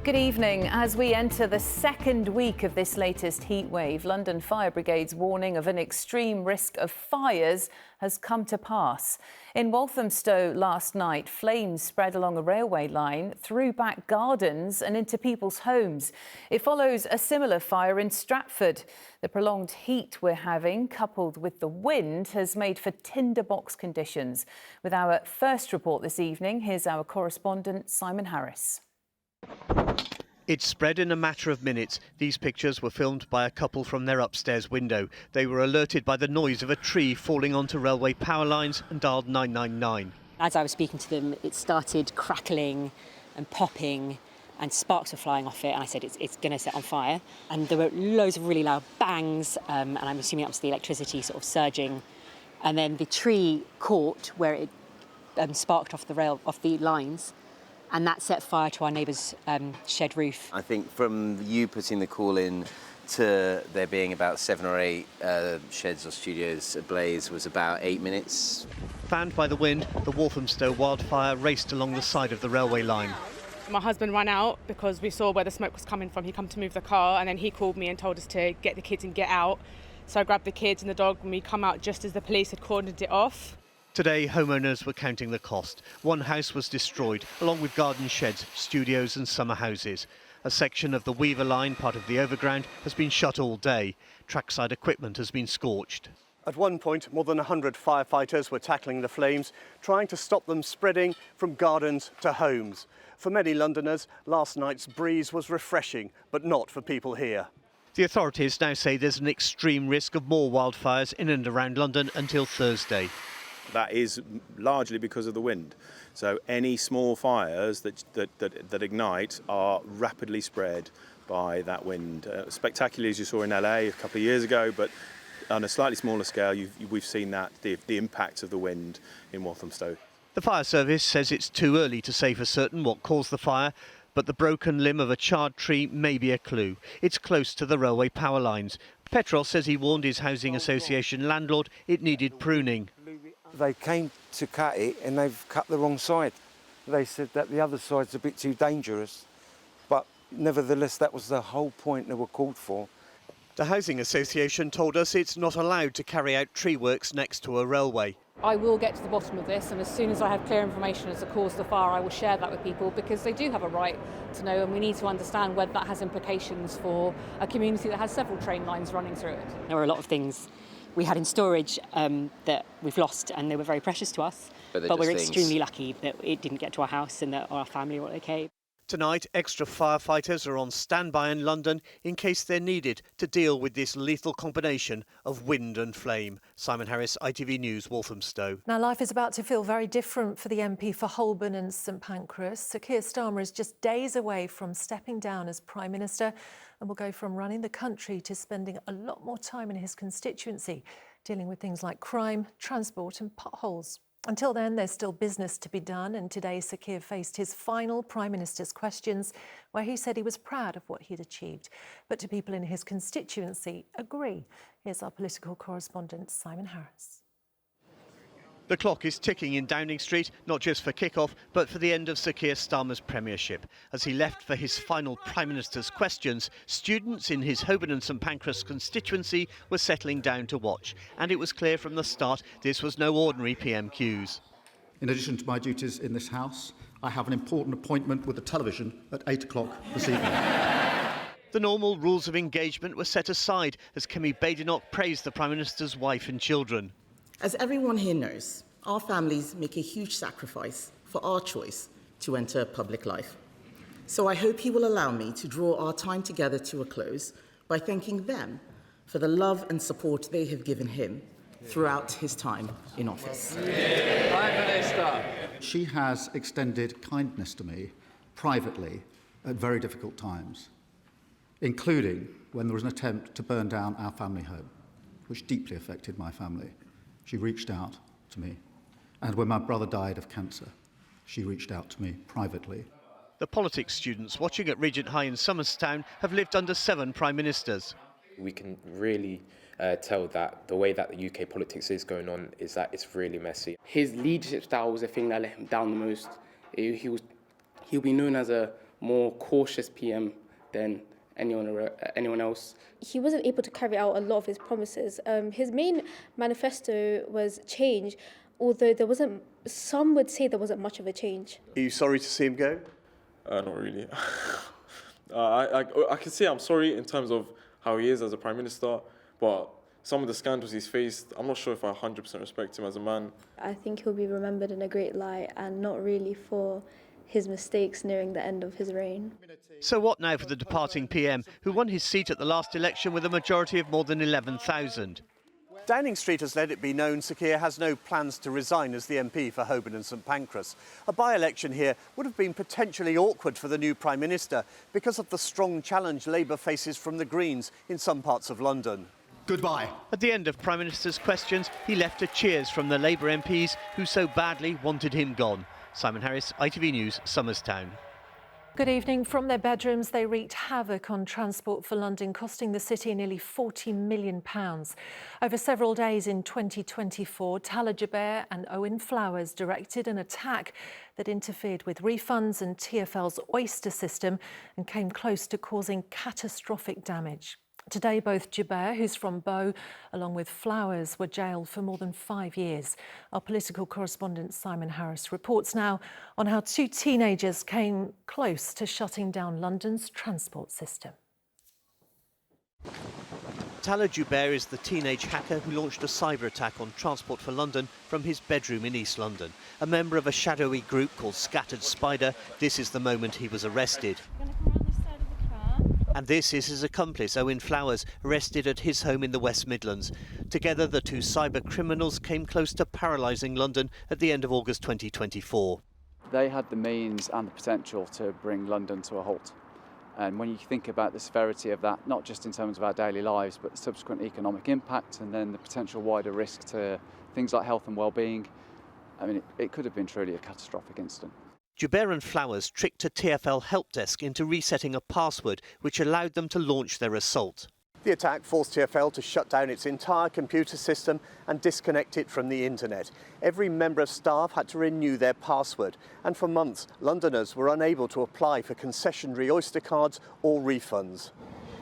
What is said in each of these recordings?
Good evening. As we enter the second week of this latest heat wave, London Fire Brigade's warning of an extreme risk of fires has come to pass. In Walthamstow last night, flames spread along a railway line, through back gardens and into people's homes. It follows a similar fire in Stratford. The prolonged heat we're having, coupled with the wind, has made for tinderbox conditions. With our first report this evening, here's our correspondent Simon Harris. It spread in a matter of minutes. These pictures were filmed by a couple from their upstairs window. They were alerted by the noise of a tree falling onto railway power lines and dialed 999. As I was speaking to them, it started crackling and popping and sparks were flying off it, and I said it's going to set on fire. And there were loads of really loud bangs, and I'm assuming that was the electricity sort of surging. And then the tree caught where it sparked off the lines. And that set fire to our neighbour's shed roof. I think from you putting the call in to there being about 7 or 8 sheds or studios ablaze was about 8 minutes. Fanned by the wind, the Walthamstow wildfire raced along the side of the railway line. My husband ran out because we saw where the smoke was coming from. He come to move the car and then he called me and told us to get the kids and get out. So I grabbed the kids and the dog and we come out just as the police had cordoned it off. Today, homeowners were counting the cost. One house was destroyed, along with garden sheds, studios and summer houses. A section of the Weaver line, part of the overground, has been shut all day. Trackside equipment has been scorched. At one point, more than 100 firefighters were tackling the flames, trying to stop them spreading from gardens to homes. For many Londoners, last night's breeze was refreshing, but not for people here. The authorities now say there's an extreme risk of more wildfires in and around London until Thursday. That is largely because of the wind. So any small fires that ignite are rapidly spread by that wind. Spectacularly, as you saw in LA a couple of years ago, but on a slightly smaller scale, we've seen that the impact of the wind in Walthamstow. The fire service says it's too early to say for certain what caused the fire, but the broken limb of a charred tree may be a clue. It's close to the railway power lines. Petros says he warned his housing association landlord it needed pruning. They came to cut it and they've cut the wrong side. They said that the other side's a bit too dangerous, but nevertheless that was the whole point they were called for. The housing association told us it's not allowed to carry out tree works next to a railway. I will get to the bottom of this, and as soon as I have clear information as to the cause of the fire, I will share that with people, because they do have a right to know, and we need to understand whether that has implications for a community that has several train lines running through it. There were a lot of things we had in storage that we've lost, and they were very precious to us. But we're extremely lucky that it didn't get to our house and that our family were okay. Tonight, extra firefighters are on standby in London in case they're needed to deal with this lethal combination of wind and flame. Simon Harris, ITV News, Walthamstow. Now, life is about to feel very different for the MP for Holborn and St Pancras. Sir Keir Starmer is just days away from stepping down as Prime Minister and will go from running the country to spending a lot more time in his constituency, dealing with things like crime, transport and potholes. Until then, there's still business to be done, and today Sir Keir faced his final Prime Minister's questions, where he said he was proud of what he'd achieved. But do people in his constituency agree? Here's our political correspondent, Simon Harris. The clock is ticking in Downing Street, not just for kick-off, but for the end of Sir Keir Starmer's premiership. As he left for his final Prime Minister's questions, students in his Holborn and St Pancras constituency were settling down to watch. And it was clear from the start this was no ordinary PMQs. In addition to my duties in this House, I have an important appointment with the television at 8 o'clock this evening. The normal rules of engagement were set aside as Kemi Badenoch praised the Prime Minister's wife and children. As everyone here knows, our families make a huge sacrifice for our choice to enter public life. So I hope he will allow me to draw our time together to a close by thanking them for the love and support they have given him throughout his time in office. Prime Minister. She has extended kindness to me privately at very difficult times, including when there was an attempt to burn down our family home, which deeply affected my family. She reached out to me. And when my brother died of cancer, she reached out to me privately. The politics students watching at Regent High in Somerstown have lived under 7 Prime Ministers. We can really tell that the way that the UK politics is going on is that it's really messy. His leadership style was the thing that let him down the most. He'll be known as a more cautious PM than anyone else. He wasn't able to carry out a lot of his promises. His main manifesto was change, although some would say there wasn't much of a change. Are you sorry to see him go? Not really. I can say I'm sorry in terms of how he is as a Prime Minister, but some of the scandals he's faced, I'm not sure if I 100% respect him as a man. I think he'll be remembered in a great light and not really for his mistakes nearing the end of his reign. So what now for the departing PM, who won his seat at the last election with a majority of more than 11,000? Downing Street has let it be known Sir Keir has no plans to resign as the MP for Holborn and St Pancras. A by-election here would have been potentially awkward for the new Prime Minister because of the strong challenge Labour faces from the Greens in some parts of London. Goodbye. At the end of Prime Minister's questions, he left a cheers from the Labour MPs who so badly wanted him gone. Simon Harris, ITV News, Somerstown. Good evening. From their bedrooms, they wreaked havoc on Transport for London, costing the city nearly £40 million. Over several days in 2024, Talha Joubert and Owen Flowers directed an attack that interfered with refunds and TfL's Oyster system and came close to causing catastrophic damage. Today, both Joubert, who's from Bow, along with Flowers, were jailed for more than 5 years. Our political correspondent Simon Harris reports now on how two teenagers came close to shutting down London's transport system. Talha Joubert is the teenage hacker who launched a cyber attack on Transport for London from his bedroom in East London. A member of a shadowy group called Scattered Spider, this is the moment he was arrested. And this is his accomplice, Owen Flowers, arrested at his home in the West Midlands. Together, the two cyber criminals came close to paralysing London at the end of August 2024. They had the means and the potential to bring London to a halt. And when you think about the severity of that, not just in terms of our daily lives, but the subsequent economic impact and then the potential wider risk to things like health and well-being, I mean, it could have been truly a catastrophic incident. Joubert and Flowers tricked a TfL help desk into resetting a password which allowed them to launch their assault. The attack forced TfL to shut down its entire computer system and disconnect it from the internet. Every member of staff had to renew their password, and for months Londoners were unable to apply for concessionary Oyster cards or refunds.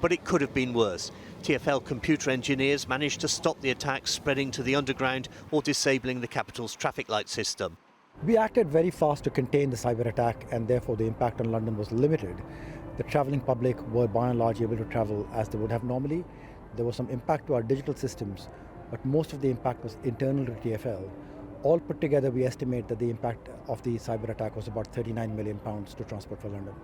But it could have been worse. TfL computer engineers managed to stop the attack spreading to the underground or disabling the capital's traffic light system. We acted very fast to contain the cyber attack, and therefore the impact on London was limited. The travelling public were by and large able to travel as they would have normally. There was some impact to our digital systems, but most of the impact was internal to TfL. All put together, we estimate that the impact of the cyber attack was about £39 million to Transport for London.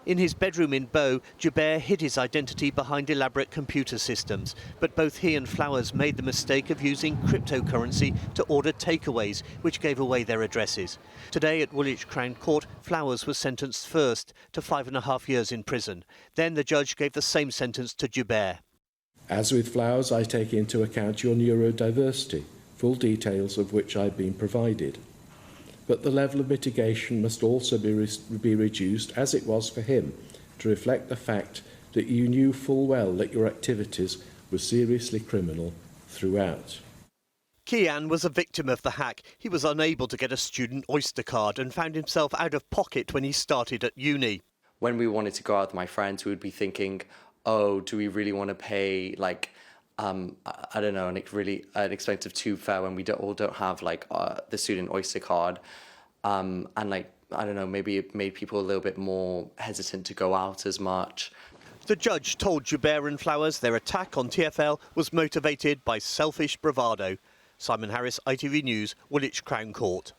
In his bedroom in Bow, Joubert hid his identity behind elaborate computer systems. But both he and Flowers made the mistake of using cryptocurrency to order takeaways, which gave away their addresses. Today at Woolwich Crown Court, Flowers was sentenced first to 5.5 years in prison. Then the judge gave the same sentence to Joubert. As with Flowers, I take into account your neurodiversity, full details of which I've been provided. But the level of mitigation must also be reduced, as it was for him, to reflect the fact that you knew full well that your activities were seriously criminal throughout. Kian was a victim of the hack. He was unable to get a student Oyster card and found himself out of pocket when he started at uni. When we wanted to go out with my friends, we would be thinking, oh, do we really want to pay, like, I don't know, an expensive tube fare when we don't have like the student Oyster card, and like I don't know, maybe it made people a little bit more hesitant to go out as much. The judge told Joubert and Flowers their attack on TfL was motivated by selfish bravado. Simon Harris, ITV News, Woolwich Crown Court.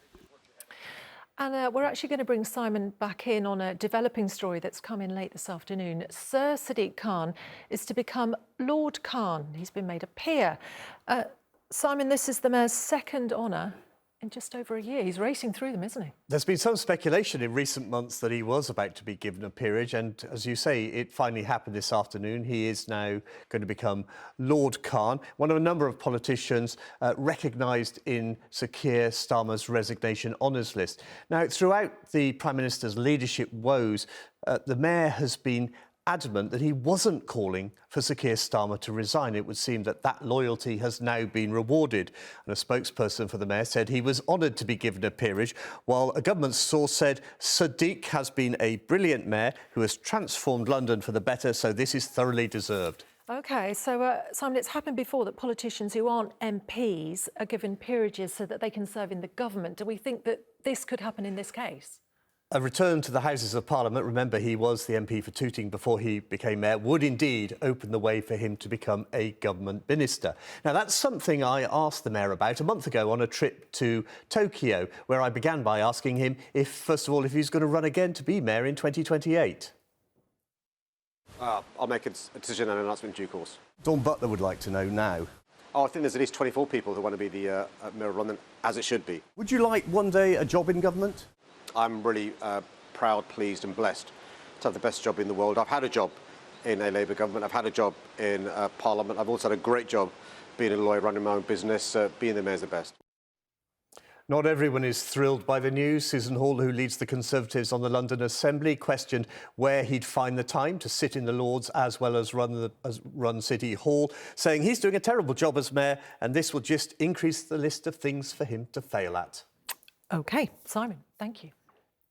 And we're actually going to bring Simon back in on a developing story that's come in late this afternoon. Sir Sadiq Khan is to become Lord Khan. He's been made a peer. Simon, this is the mayor's second honour in just over a year. He's racing through them, isn't he? There's been some speculation in recent months that he was about to be given a peerage, and as you say, it finally happened this afternoon. He is now going to become Lord Khan, one of a number of politicians recognised in Sir Keir Starmer's resignation honours list. Now, throughout the Prime Minister's leadership woes, the mayor has been adamant that he wasn't calling for Sir Keir Starmer to resign. It would seem that that loyalty has now been rewarded. And a spokesperson for the Mayor said he was honoured to be given a peerage, while a government source said Sadiq has been a brilliant mayor who has transformed London for the better, so this is thoroughly deserved. OK, so, Simon, it's happened before that politicians who aren't MPs are given peerages so that they can serve in the government. Do we think that this could happen in this case? A return to the Houses of Parliament, remember he was the MP for Tooting before he became mayor, would indeed open the way for him to become a government minister. Now, that's something I asked the mayor about a month ago on a trip to Tokyo, where I began by asking him if, first of all, if he's going to run again to be mayor in 2028. I'll make a decision and an announcement in due course. Dawn Butler would like to know now. I think there's at least 24 people who want to be the mayor of London, as it should be. Would you like one day a job in government? I'm really proud, pleased and blessed to have the best job in the world. I've had a job in a Labour government. I've had a job in Parliament. I've also had a great job being a lawyer, running my own business. Being the mayor's the best. Not everyone is thrilled by the news. Susan Hall, who leads the Conservatives on the London Assembly, questioned where he'd find the time to sit in the Lords as well as run City Hall, saying he's doing a terrible job as mayor and this will just increase the list of things for him to fail at. OK, Simon, thank you.